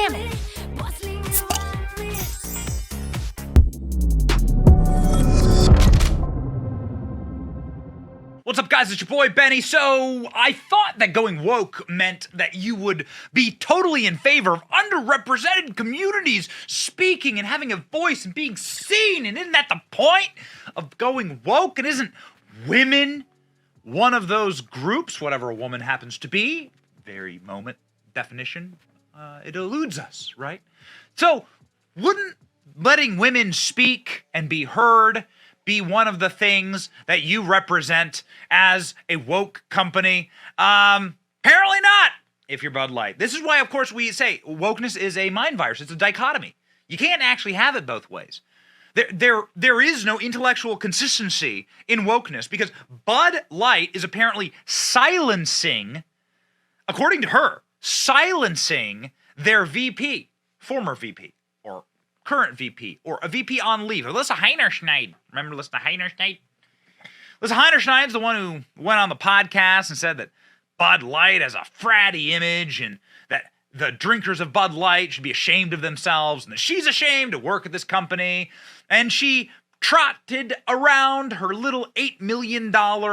Damn it. What's up, guys? It's your boy, Benny. So, I thought that going woke meant that you would be totally in favor of underrepresented communities speaking and having a voice and being seen. And isn't that the point of going woke? And isn't women one of those groups, whatever a woman happens to be? Very moment definition. It eludes us, right? So, wouldn't letting women speak and be heard be one of the things that you represent as a woke company? Apparently not, if you're Bud Light. This is why, of course, we say wokeness is a mind virus. It's a dichotomy. You can't actually have it both ways. There is no intellectual consistency in wokeness because Bud Light is apparently silencing, according to her, silencing their VP, former VP, or current VP, or a VP on leave, Alyssa Heinerschneid. Remember Alyssa Heinerschneid? Alyssa Heinerschneid's the one who went on the podcast and said that Bud Light has a fratty image and that the drinkers of Bud Light should be ashamed of themselves and that she's ashamed to work at this company. And she trotted around her little $8 million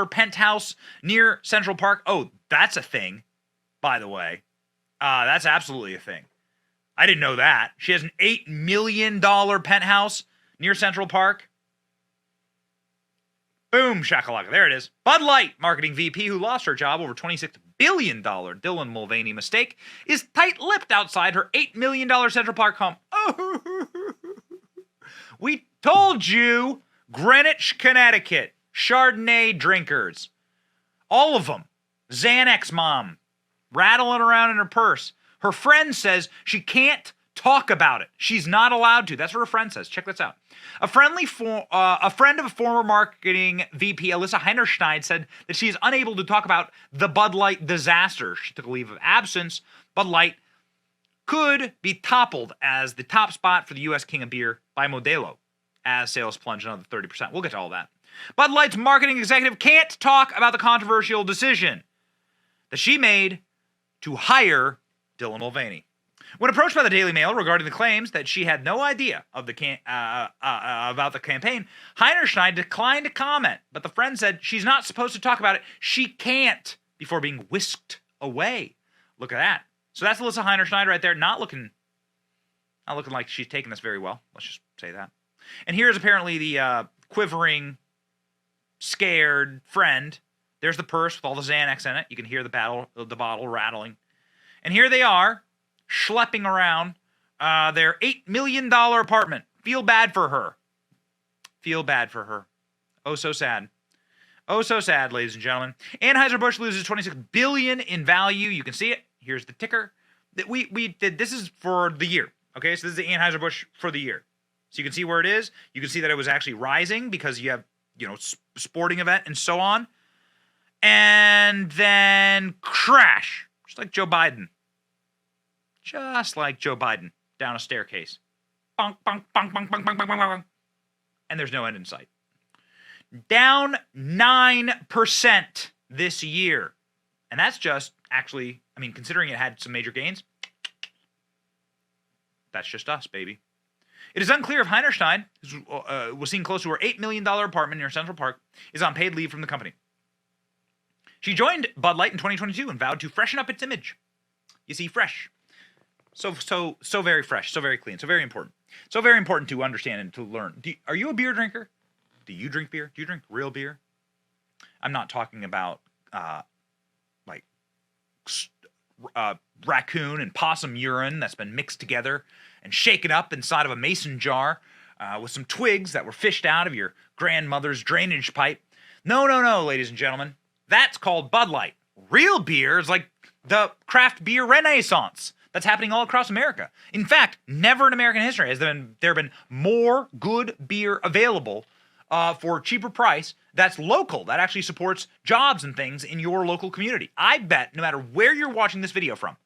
penthouse near Central Park. Oh, that's a thing, by the way. That's absolutely a thing. I didn't know that. She has an $8 million penthouse near Central Park. Boom, shakalaka. There it is. Bud Light marketing VP who lost her job over $26 billion Dylan Mulvaney mistake is tight-lipped outside her $8 million Central Park home. Oh, we told you, Greenwich, Connecticut, Chardonnay drinkers. All of them. Xanax mom, rattling around in her purse. Her friend says she can't talk about it. She's not allowed to. That's what her friend says. Check this out. A friend of a former marketing VP, Alyssa Heinerschneid, said that she is unable to talk about the Bud Light disaster. She took a leave of absence. Bud Light could be toppled as the top spot for the U.S. King of Beer by Modelo as sales plunge another 30%. We'll get to all that. Bud Light's marketing executive can't talk about the controversial decision that she made to hire Dylan Mulvaney. When approached by the Daily Mail regarding the claims that she had no idea of the about the campaign, Heinerschneid declined to comment, but the friend said she's not supposed to talk about it. She can't, before being whisked away. Look at that. So that's Alyssa Heinerschneid right there, not looking like she's taking this very well. Let's just say that. And here's apparently the quivering, scared friend. There's the purse with all the Xanax in it. You can hear the bottle rattling. And here they are, schlepping around their $8 million apartment. Feel bad for her. Feel bad for her. Oh, so sad. Oh, so sad, ladies and gentlemen. Anheuser-Busch loses $26 billion in value. You can see it. Here's the ticker. That we did. This is for the year. Okay, so this is the Anheuser-Busch for the year. So you can see where it is. You can see that it was actually rising because you have, sporting event and so on. And then crash. Just like Joe Biden. Just like Joe Biden. Down a staircase. Bonk, bonk, bonk, bonk, bonk, bonk, bonk, bonk, bonk. And there's no end in sight. Down 9% this year. And that's just actually, considering it had some major gains, that's just us, baby. It is unclear if Heinerschneid, who was seen close to her $8 million apartment near Central Park, is on paid leave from the company. She joined Bud Light in 2022 and vowed to freshen up its image. You see, fresh. So very fresh, so very clean, so very important. So very important to understand and to learn. Are you a beer drinker? Do you drink beer? Do you drink real beer? I'm not talking about raccoon and possum urine that's been mixed together and shaken up inside of a mason jar with some twigs that were fished out of your grandmother's drainage pipe. No, ladies and gentlemen. That's called Bud Light. Real beer is like the craft beer renaissance that's happening all across America. In fact, never in American history has there been more good beer available for a cheaper price that's local, that actually supports jobs and things in your local community. I bet no matter where you're watching this video from,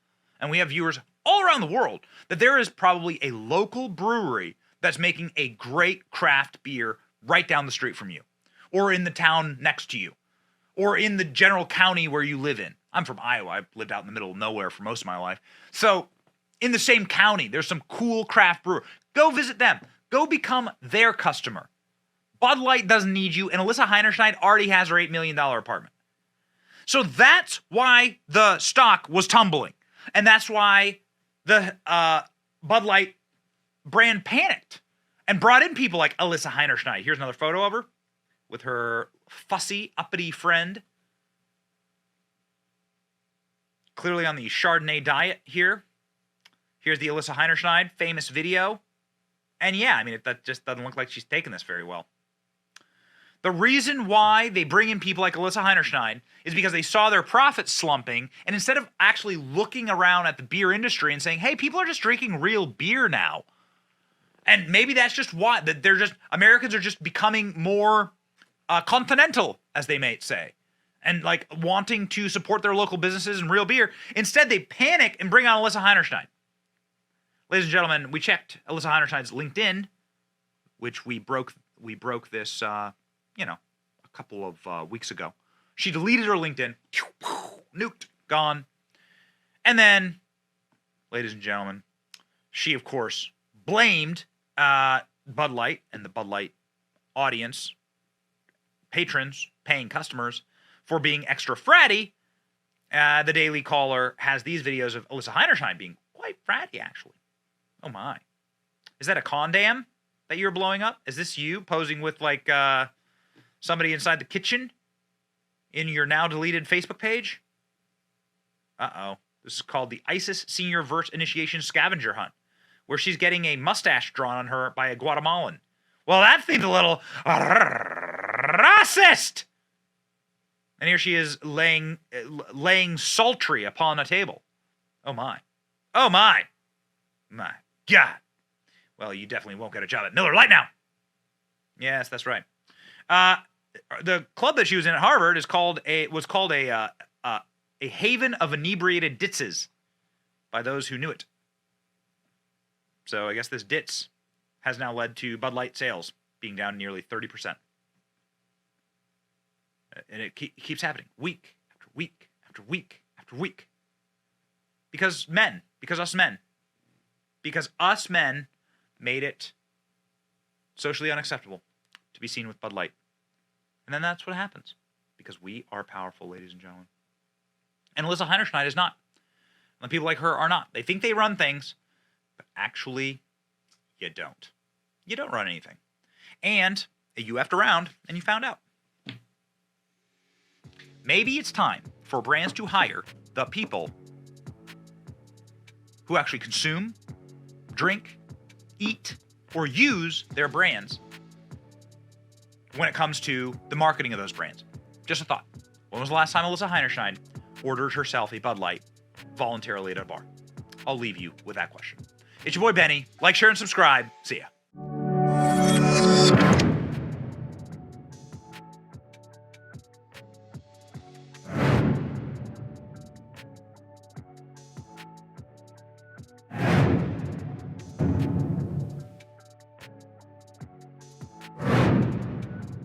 and we have viewers all around the world, that there is probably a local brewery that's making a great craft beer right down the street from you, or in the town next to you, or in the general county where you live in. I'm from Iowa. I've lived out in the middle of nowhere for most of my life. So in the same county. There's some cool craft brewer. Go visit them. Go become their customer. Bud Light doesn't need you, and Alyssa Heinerscheid already has her $8 million apartment. So that's why the stock was tumbling. And that's why the Bud Light brand panicked and brought in people like Alyssa Heinerscheid. Here's another photo of her with her fussy, uppity friend. Clearly on the Chardonnay diet here. Here's the Alyssa Heinerscheid famous video. And yeah, I mean, that just doesn't look like she's taking this very well. The reason why they bring in people like Alyssa Heinerscheid is because they saw their profits slumping, and instead of actually looking around at the beer industry and saying, hey, people are just drinking real beer now. And maybe that's just why, that Americans are just becoming more continental, as they may say, and like wanting to support their local businesses and real beer. Instead, they panic and bring on Alyssa Heinerscheid. Ladies and gentlemen, we checked Alyssa Heinerscheid's LinkedIn, which we broke this, a couple of weeks ago. She deleted her LinkedIn, nuked, gone. And then, ladies and gentlemen, she, of course, blamed Bud Light and the Bud Light audience, patrons, paying customers, for being extra fratty. The Daily Caller has these videos of Alyssa Heinerscheid being quite fratty, actually. Oh, my. Is that a condom that you're blowing up? Is this you posing with, like, somebody inside the kitchen in your now deleted Facebook page? Uh-oh. This is called the ISIS Senior Verse Initiation Scavenger Hunt, where she's getting a mustache drawn on her by a Guatemalan. Well, that seems a little racist! And here she is laying sultry upon a table. Oh, my. Oh, my. My God. Well, you definitely won't get a job at Miller Lite now. Yes, that's right. The club that she was in at Harvard was called a haven of inebriated ditzes by those who knew it. So I guess this ditz has now led to Bud Light sales being down nearly 30%. And it keeps happening week after week after week after week. Because us men made it socially unacceptable to be seen with Bud Light. And then that's what happens. Because we are powerful, ladies and gentlemen. And Alyssa Heinerscheid is not. And people like her are not. They think they run things, but actually, you don't. You don't run anything. And you effed around, and you found out. Maybe it's time for brands to hire the people who actually consume, drink, eat, or use their brands when it comes to the marketing of those brands. Just a thought. When was the last time Alyssa Heinerscheid ordered herself a Bud Light voluntarily at a bar? I'll leave you with that question. It's your boy Benny. Like, share, and subscribe. See ya.